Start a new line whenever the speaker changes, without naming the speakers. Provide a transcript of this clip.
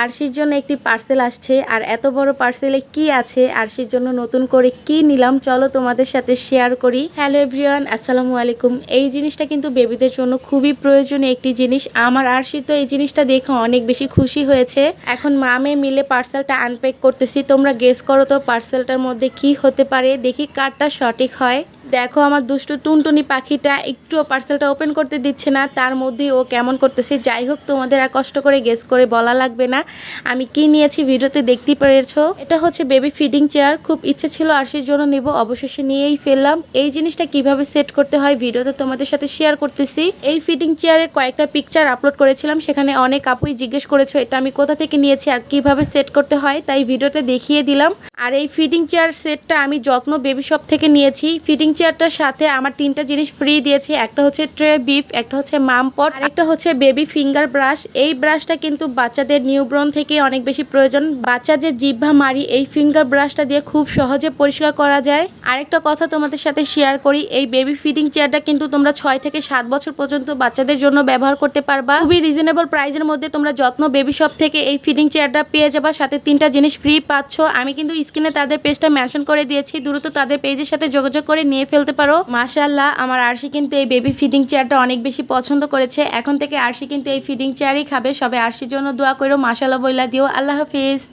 আরশির জন্য একটি পার্সেল আসছে। আর এত বড় পার্সেলে কি আছে, আরশির জন্য নতুন করে কি নিলাম চলো তোমাদের সাথে শেয়ার করি। হ্যালো এভরিওয়ান, আসসালামু আলাইকুম। এই জিনিসটা কিন্তু বেবিদের জন্য খুবই প্রয়োজনীয় একটি জিনিস। আমার আরশি তো এই জিনিসটা দেখে অনেক বেশি খুশি হয়েছে। এখন মা মেয়ে মিলে পার্সেলটা আনপ্যাক করতেছি। তোমরা গেস করো তো পার্সেলটার মধ্যে কি হতে পারে, দেখি কারটা সঠিক হয়। দেখো আমার দুষ্টু টুনটুনি পাখিটা একটুও পার্সেলটা ওপেন করতে দিচ্ছে না, তার মধ্যেই ও কেমন করতেছে। যাই হোক, তোমাদের আর কষ্ট করে গেস করে বলা লাগবে না, আমি কি নিয়েছি ভিডিওতে দেখতেই পেরেছো। এটা হচ্ছে বেবি ফিডিং চেয়ার। খুব ইচ্ছে ছিল আরশির জন্য নিব, অবশেষে নিয়েই ফেললাম। এই জিনিসটা কিভাবে সেট করতে হয় ভিডিওতে তোমাদের সাথে শেয়ার করতেছি। এই ফিডিং চেয়ারের কয়েকটা পিকচার আপলোড করেছিলাম, সেখানে অনেক আপুই জিজ্ঞেস করেছো এটা আমি কোথা থেকে নিয়েছি আর কিভাবে সেট করতে হয়, তাই ভিডিওতে দেখিয়ে দিলাম। আর এই ফিডিং চেয়ার সেটটা আমি যত্ন বেবি শপ থেকে নিয়েছি। ফিডিং চেয়ারটার সাথে আমার 3টা জিনিস ফ্রি দিয়েছে। একটা হচ্ছে ট্রে বিফ, একটা হচ্ছে মাম পট, আর একটা হচ্ছে বেবি ফিঙ্গার ব্রাশ। এই ব্রাশটা কিন্তু বাচ্চাদের নিউবর্ন থেকে অনেক বেশি প্রয়োজন। বাচ্চাদের জিহ্বা মারি এই ফিঙ্গার ব্রাশটা দিয়ে খুব সহজে পরিষ্কার করা যায়। আরেকটা কথা তোমাদের সাথে শেয়ার করি, এই বেবি ফিডিং চেয়ারটা কিন্তু তোমরা 6 থেকে 7 বছর পর্যন্ত বাচ্চাদের জন্য ব্যবহার করতে পারবা। খুবই রিজনেবল প্রাইসের মধ্যে তোমরা যত্ন বেবি শপ থেকে এই ফিডিং চেয়ারটা পেয়ে যাবা, সাথে 3টা জিনিস ফ্রি পাচ্ছ। আমি কিন্তু স্ক্রিনে তাদের পেজটা মেনশন করে দিয়েছি, দ্রুত তাদের পেজের সাথে যোগাযোগ করে নিয়ে ফেলতে পারো। মাশাআল্লাহ, আমার আরশি কিন্তু এই বেবি ফিডিং চেয়ারটা অনেক বেশি পছন্দ করেছে। এখন থেকে আরশি কিন্তু এই ফিডিং চেয়ারই খাবে। সবাই আরশির জন্য দোয়া করো, মাশাআল্লাহ বইলা দিও। আল্লাহ হাফেজ।